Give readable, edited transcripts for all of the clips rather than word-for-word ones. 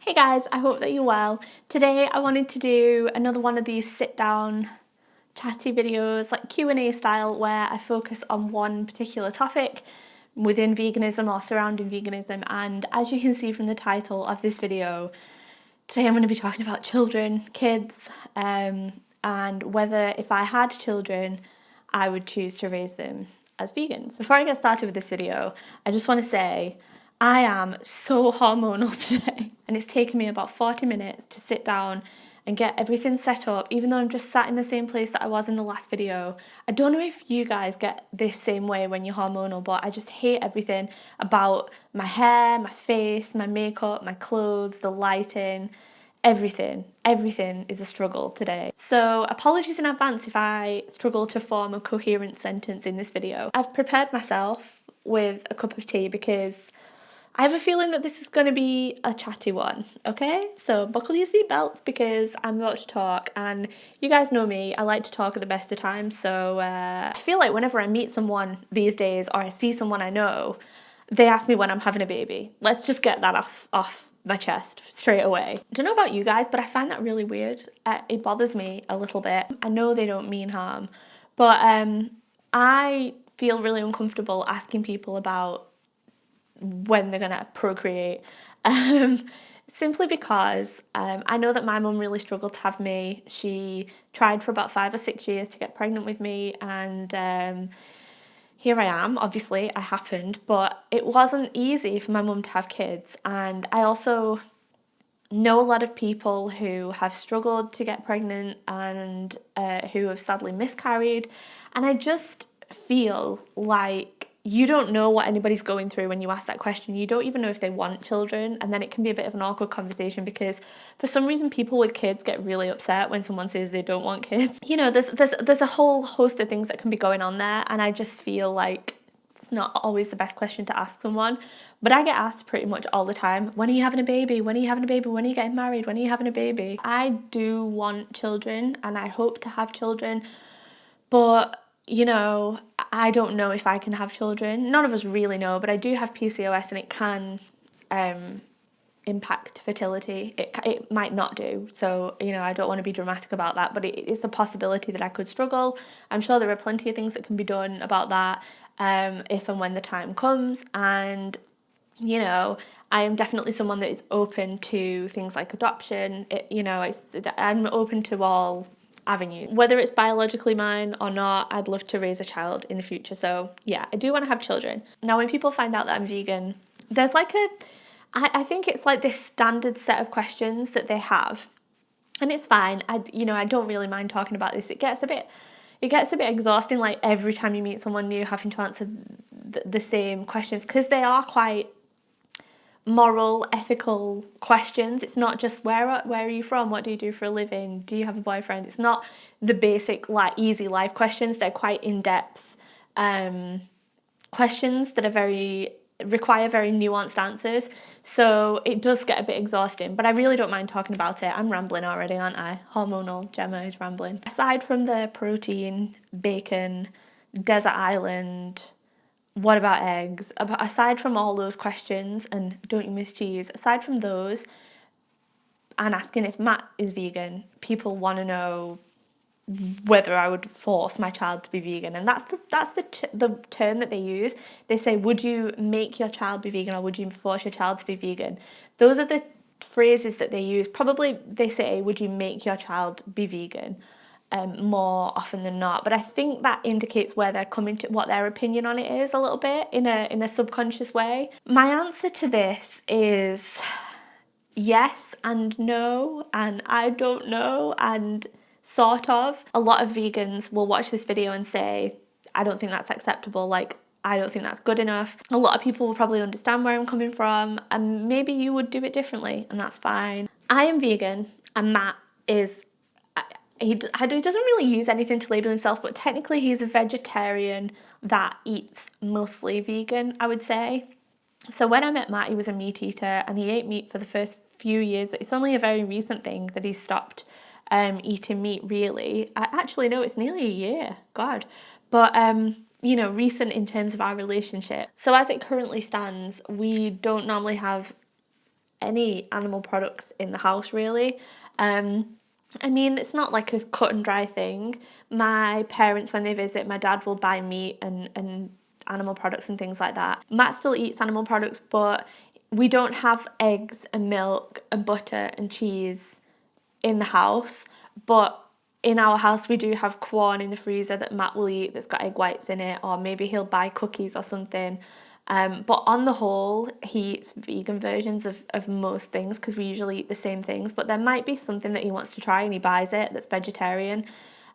Hey guys, I hope that you're well. Today I wanted to do another one of these sit down chatty videos, like Q&A style, where I focus on one particular topic within veganism or surrounding veganism. And as you can see from the title of this video, today I'm going to be talking about children, kids, and whether if I had children, I would choose to raise them as vegans. Before I get started with this video, I just want to say I am so hormonal today, and it's taken me about 40 minutes to sit down and get everything set up, even though I'm just sat in the same place that I was in the last video. I don't know if you guys get this same way when you're hormonal, but I just hate everything about my hair, my face, my makeup, my clothes, the lighting. Everything is a struggle today. So apologies in advance if I struggle to form a coherent sentence in this video. I've prepared myself with a cup of tea because I have a feeling that this is going to be a chatty one, okay? So buckle your seatbelts because I'm about to talk, and you guys know me, I like to talk at the best of times, so I feel like whenever I meet someone these days or I see someone I know, they ask me when I'm having a baby. Let's just get that off my chest straight away. I don't know about you guys, but I find that really weird. It bothers me a little bit. I know they don't mean harm, but I feel really uncomfortable asking people about when they're gonna procreate, simply because I know that my mum really struggled to have me. She tried for about 5 or 6 years to get pregnant with me, and here I am. Obviously I happened, but it wasn't easy for my mum to have kids. And I also know a lot of people who have struggled to get pregnant and who have sadly miscarried, and I just feel like you don't know what anybody's going through when you ask that question. You don't even know if they want children, and then it can be a bit of an awkward conversation because for some reason people with kids get really upset when someone says they don't want kids. You know, there's a whole host of things that can be going on there, and I just feel like it's not always the best question to ask someone. But I get asked pretty much all the time, when are you having a baby? When are you having a baby? When are you getting married? When are you having a baby? I do want children and I hope to have children, but you know, I don't know if I can have children. None of us really know, but I do have PCOS and it can impact fertility. It might not do, so you know, I don't want to be dramatic about that, but it's a possibility that I could struggle. I'm sure there are plenty of things that can be done about that if and when the time comes, and you know, I am definitely someone that is open to things like adoption. I'm open to all avenues. Whether it's biologically mine or not, I'd love to raise a child in the future. So yeah, I do want to have children. Now, when people find out that I'm vegan, there's like I think it's like this standard set of questions that they have. And it's fine. I don't really mind talking about this. It gets a bit exhausting, like every time you meet someone new having to answer the same questions, because they are quite moral, ethical questions. It's not just where are you from, what do you do for a living, do you have a boyfriend. It's not the basic like easy life questions. They're quite in-depth questions that require very nuanced answers, so it does get a bit exhausting, but I really don't mind talking about it. I'm rambling already, aren't I? Hormonal Gemma is rambling. Aside from the protein, bacon, desert island, what about eggs? Aside from all those questions, and don't you miss cheese? Aside from those, and asking if Matt is vegan, people want to know whether I would force my child to be vegan, and that's the term that they use. They say, would you make your child be vegan, or would you force your child to be vegan? Those are the phrases that they use. Probably they say, would you make your child be vegan? More often than not, but I think that indicates where they're coming to, what their opinion on it is, a little bit in a subconscious way. My answer to this is yes and no, and I don't know, and sort of. A lot of vegans will watch this video and say, I don't think that's acceptable, like I don't think that's good enough. A lot of people will probably understand where I'm coming from, and maybe you would do it differently, and that's fine. I am vegan, and Matt is he doesn't really use anything to label himself, but technically he's a vegetarian that eats mostly vegan, I would say. So when I met Matt, he was a meat eater and he ate meat for the first few years. It's only a very recent thing that he stopped eating meat, really. Actually, no, it's nearly a year, God. But recent in terms of our relationship. So as it currently stands, we don't normally have any animal products in the house really. I mean, it's not like a cut and dry thing. My parents, when they visit, my dad will buy meat and animal products and things like that. Matt still eats animal products, but we don't have eggs and milk and butter and cheese in the house. But in our house, we do have corn in the freezer that Matt will eat that's got egg whites in it, or maybe he'll buy cookies or something. But on the whole, he eats vegan versions of most things because we usually eat the same things. But there might be something that he wants to try and he buys it that's vegetarian.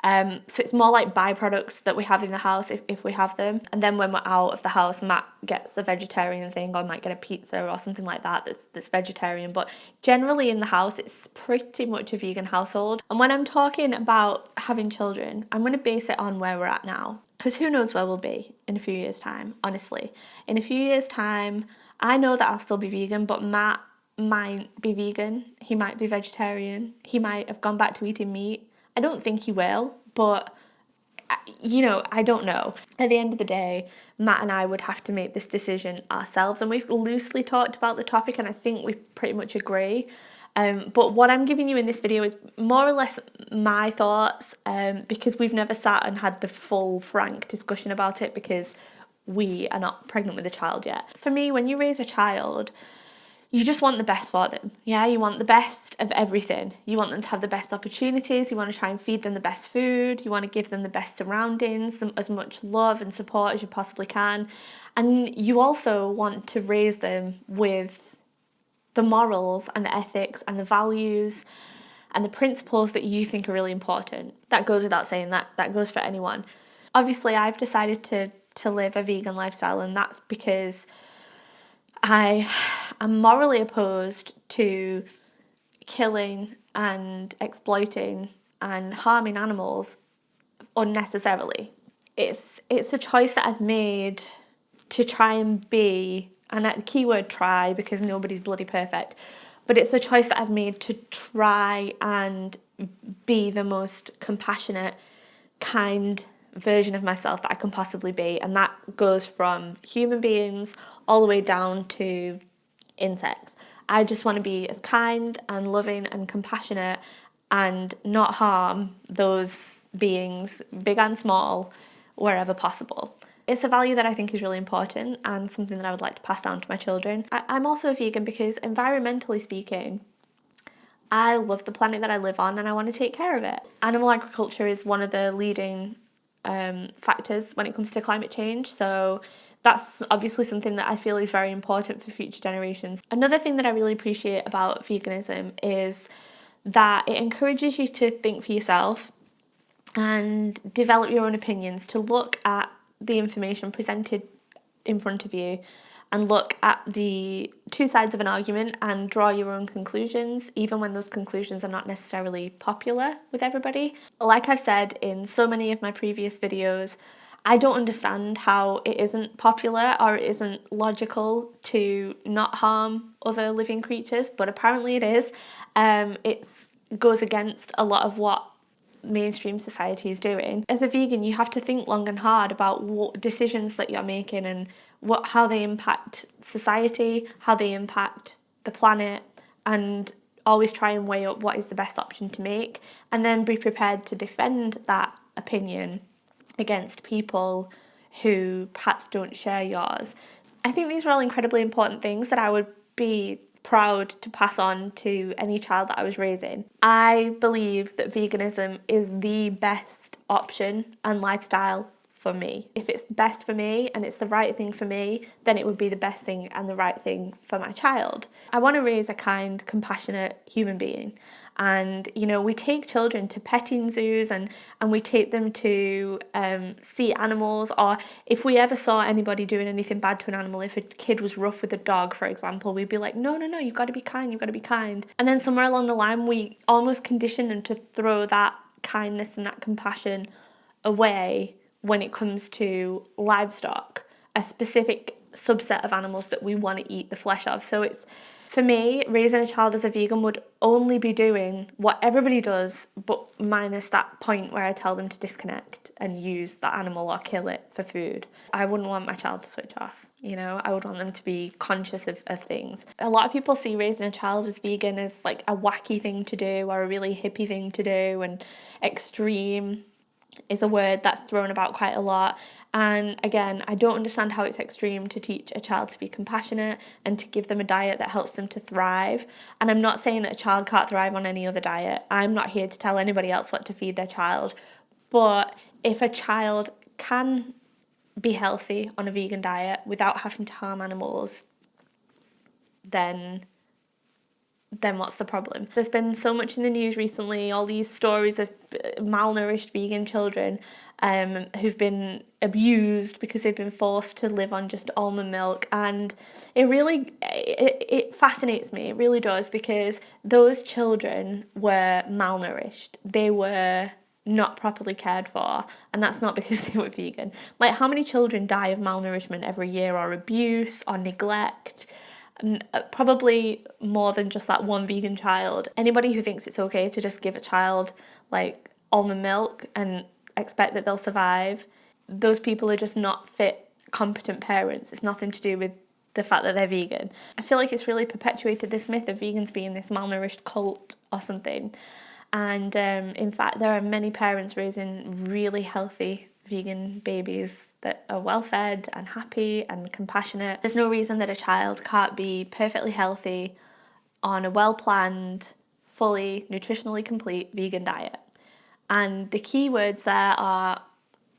So it's more like byproducts that we have in the house if we have them. And then when we're out of the house, Matt gets a vegetarian thing or might get a pizza or something like that that's vegetarian. But generally in the house, it's pretty much a vegan household. And when I'm talking about having children, I'm going to base it on where we're at now. Because who knows where we'll be in a few years' time, honestly. In a few years' time, I know that I'll still be vegan, but Matt might be vegan. He might be vegetarian. He might have gone back to eating meat. I don't think he will, but I don't know. At the end of the day, Matt and I would have to make this decision ourselves, and we've loosely talked about the topic, and I think we pretty much agree. But what I'm giving you in this video is more or less my thoughts, because we've never sat and had the full, frank discussion about it because we are not pregnant with a child yet. For me, when you raise a child, you just want the best for them. Yeah, you want the best of everything. You want them to have the best opportunities. You want to try and feed them the best food. You want to give them the best surroundings, them as much love and support as you possibly can. And you also want to raise them with the morals and the ethics and the values and the principles that you think are really important. That goes without saying, that goes for anyone. Obviously, I've decided to live a vegan lifestyle, and that's because I am morally opposed to killing and exploiting and harming animals unnecessarily. It's a choice that I've made to try and be, and that keyword try because nobody's bloody perfect, but it's a choice that I've made to try and be the most compassionate, kind version of myself that I can possibly be, and that goes from human beings all the way down to insects. I just want to be as kind and loving and compassionate and not harm those beings, big and small, wherever possible. It's a value that I think is really important and something that I would like to pass down to my children. I'm also a vegan because, environmentally speaking, I love the planet that I live on and I want to take care of it. Animal agriculture is one of the leading factors when it comes to climate change, so that's obviously something that I feel is very important for future generations. Another thing that I really appreciate about veganism is that it encourages you to think for yourself and develop your own opinions, to look at the information presented in front of you and look at the two sides of an argument and draw your own conclusions, even when those conclusions are not necessarily popular with everybody. Like I've said in so many of my previous videos, I don't understand how it isn't popular or it isn't logical to not harm other living creatures, but apparently it is. It goes against a lot of what mainstream society is doing. As a vegan, you have to think long and hard about what decisions that you're making and how they impact society, how they impact the planet, and always try and weigh up what is the best option to make, and then be prepared to defend that opinion against people who perhaps don't share yours. I think these are all incredibly important things that I would be proud to pass on to any child that I was raising. I believe that veganism is the best option and lifestyle for me. If it's best for me and it's the right thing for me, then it would be the best thing and the right thing for my child. I want to raise a kind, compassionate human being. And, we take children to petting zoos and we take them to see animals, or if we ever saw anybody doing anything bad to an animal, if a kid was rough with a dog, for example, we'd be like, no, you've got to be kind, you've got to be kind. And then somewhere along the line, we almost condition them to throw that kindness and that compassion away when it comes to livestock, a specific subset of animals that we want to eat the flesh of. So it's, for me, raising a child as a vegan would only be doing what everybody does, but minus that point where I tell them to disconnect and use that animal or kill it for food. I wouldn't want my child to switch off. You know, I would want them to be conscious of things. A lot of people see raising a child as vegan as like a wacky thing to do or a really hippie thing to do, and extreme is a word that's thrown about quite a lot. And again, I don't understand how it's extreme to teach a child to be compassionate and to give them a diet that helps them to thrive. And I'm not saying that a child can't thrive on any other diet. I'm not here to tell anybody else what to feed their child. But if a child can be healthy on a vegan diet without having to harm animals, then what's the problem? There's been so much in the news recently, all these stories of malnourished vegan children who've been abused because they've been forced to live on just almond milk, and it fascinates me, it really does, because those children were malnourished. They were not properly cared for, and that's not because they were vegan. Like, how many children die of malnourishment every year, or abuse, or neglect? Probably more than just that one vegan child. Anybody who thinks it's okay to just give a child like almond milk and expect that they'll survive, those people are just not fit, competent parents. It's nothing to do with the fact that they're vegan. I feel like it's really perpetuated this myth of vegans being this malnourished cult or something. And in fact, there are many parents raising really healthy vegan babies that are well fed and happy and compassionate. There's no reason that a child can't be perfectly healthy on a well planned, fully nutritionally complete vegan diet. And the key words there are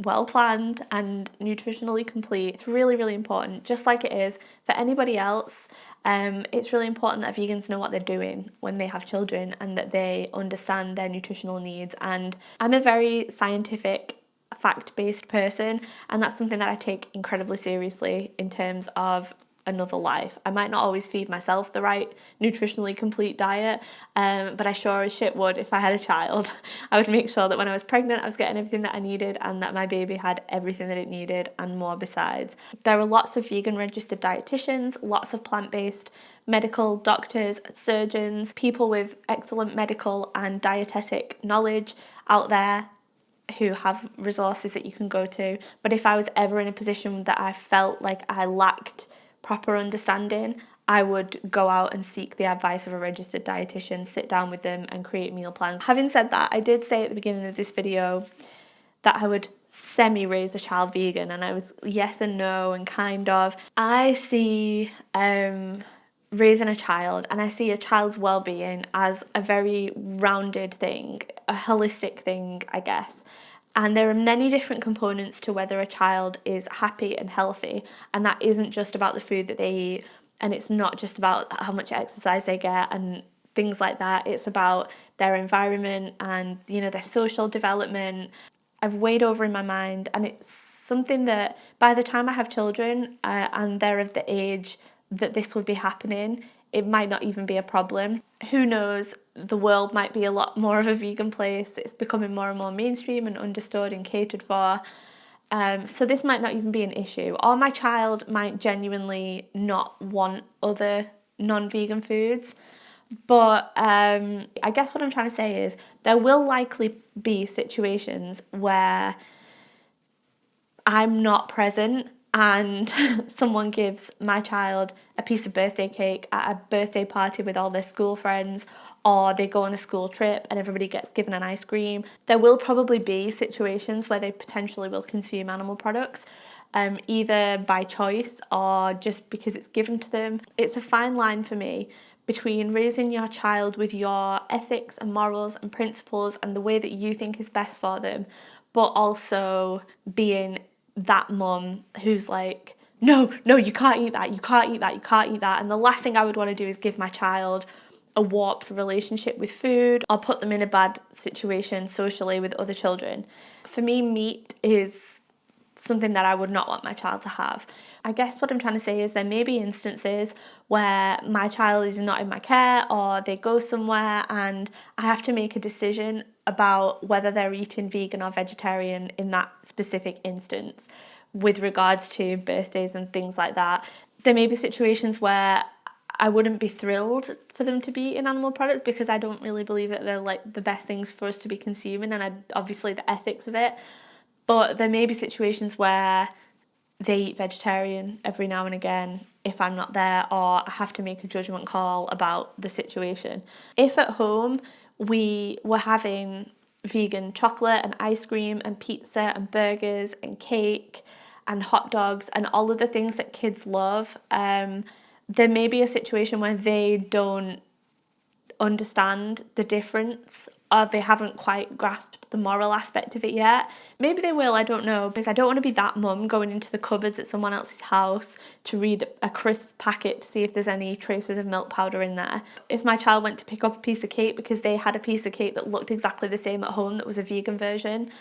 well planned and nutritionally complete. It's really, really important, just like it is for anybody else. It's really important that vegans know what they're doing when they have children and that they understand their nutritional needs. And I'm a very scientific, fact-based person, and that's something that I take incredibly seriously in terms of another life. I might not always feed myself the right nutritionally complete diet, but I sure as shit would if I had a child. I would make sure that when I was pregnant I was getting everything that I needed and that my baby had everything that it needed and more besides. There are lots of vegan registered dietitians, lots of plant-based medical doctors, surgeons, people with excellent medical and dietetic knowledge out there who have resources that you can go to. But if I was ever in a position that I felt like I lacked proper understanding, I would go out and seek the advice of a registered dietitian, sit down with them and create meal plans. Having said that, I did say at the beginning of this video that I would semi-raise a child vegan, and I was yes and no and kind of. I see raising a child, and I see a child's well-being as a very rounded thing, a holistic thing, I guess. And there are many different components to whether a child is happy and healthy, and that isn't just about the food that they eat, and it's not just about how much exercise they get and things like that. It's about their environment and, you know, their social development. I've weighed over in my mind, and it's something that by the time I have children and they're of the age that this would be happening, it might not even be a problem. Who knows, the world might be a lot more of a vegan place. It's becoming more and more mainstream and understood and catered for. So this might not even be an issue. Or my child might genuinely not want other non-vegan foods. But I guess what I'm trying to say is there will likely be situations where I'm not present and someone gives my child a piece of birthday cake at a birthday party with all their school friends, or they go on a school trip and everybody gets given an ice cream. There will probably be situations where they potentially will consume animal products, either by choice or just because it's given to them. It's a fine line for me between raising your child with your ethics and morals and principles and the way that you think is best for them, but also being that mum who's like, no, you can't eat that, you can't eat that, you can't eat that. And the last thing I would want to do is give my child a warped relationship with food or put them in a bad situation socially with other children. For me, meat is something that I would not want my child to have. I guess what I'm trying to say is there may be instances where my child is not in my care or they go somewhere and I have to make a decision about whether they're eating vegan or vegetarian in that specific instance with regards to birthdays and things like that. There may be situations where I wouldn't be thrilled for them to be eating animal products because I don't really believe that they're like the best things for us to be consuming, and obviously the ethics of it. But there may be situations where they eat vegetarian every now and again if I'm not there, or I have to make a judgment call about the situation. If at home we were having vegan chocolate and ice cream and pizza and burgers and cake and hot dogs and all of the things that kids love, there may be a situation where they don't understand the difference, or they haven't quite grasped the moral aspect of it yet. Maybe they will, I don't know, because I don't want to be that mum going into the cupboards at someone else's house to read a crisp packet to see if there's any traces of milk powder in there. If my child went to pick up a piece of cake because they had a piece of cake that looked exactly the same at home that was a vegan version,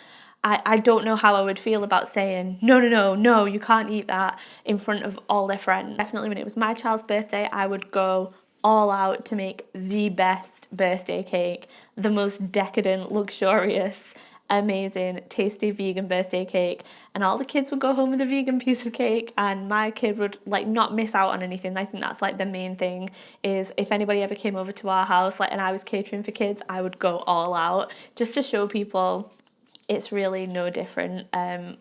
I don't know how I would feel about saying, no, you can't eat that in front of all their friends. Definitely when it was my child's birthday, I would go all out to make the best birthday cake, the most decadent, luxurious, amazing, tasty vegan birthday cake, and all the kids would go home with a vegan piece of cake, and my kid would like not miss out on anything. I think that's like the main thing, is if anybody ever came over to our house and I was catering for kids, I would go all out just to show people it's really no different,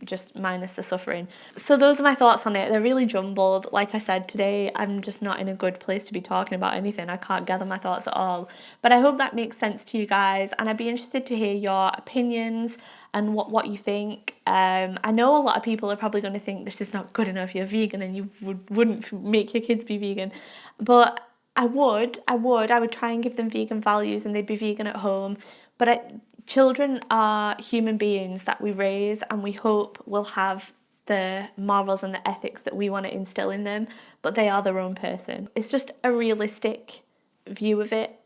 just minus the suffering. So those are my thoughts on it. They're really jumbled. Like I said, today I'm just not in a good place to be talking about anything. I can't gather my thoughts at all. But I hope that makes sense to you guys, and I'd be interested to hear your opinions and what you think. I know a lot of people are probably going to think this is not good enough, you're vegan and you wouldn't make your kids be vegan. But I would try and give them vegan values and they'd be vegan at home. But children are human beings that we raise and we hope will have the morals and the ethics that we want to instill in them, but they are their own person. It's just a realistic view of it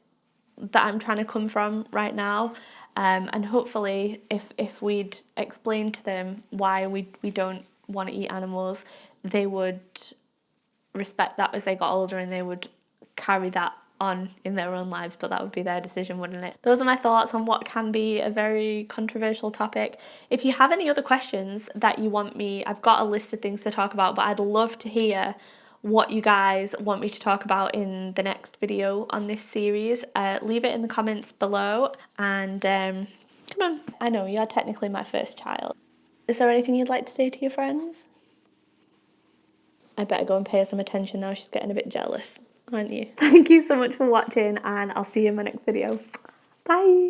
that I'm trying to come from right now, and hopefully if we'd explain to them why we don't want to eat animals, they would respect that as they got older and they would carry that on in their own lives, but that would be their decision, wouldn't it? Those are my thoughts on what can be a very controversial topic. If you have any other questions that you want me, I've got a list of things to talk about, but I'd love to hear what you guys want me to talk about in the next video on this series. Leave it in the comments below, and come on, I know you're technically my first child. Is there anything you'd like to say to your friends? I better go and pay her some attention now, she's getting a bit jealous, aren't you? Thank you so much for watching, and I'll see you in my next video. Bye!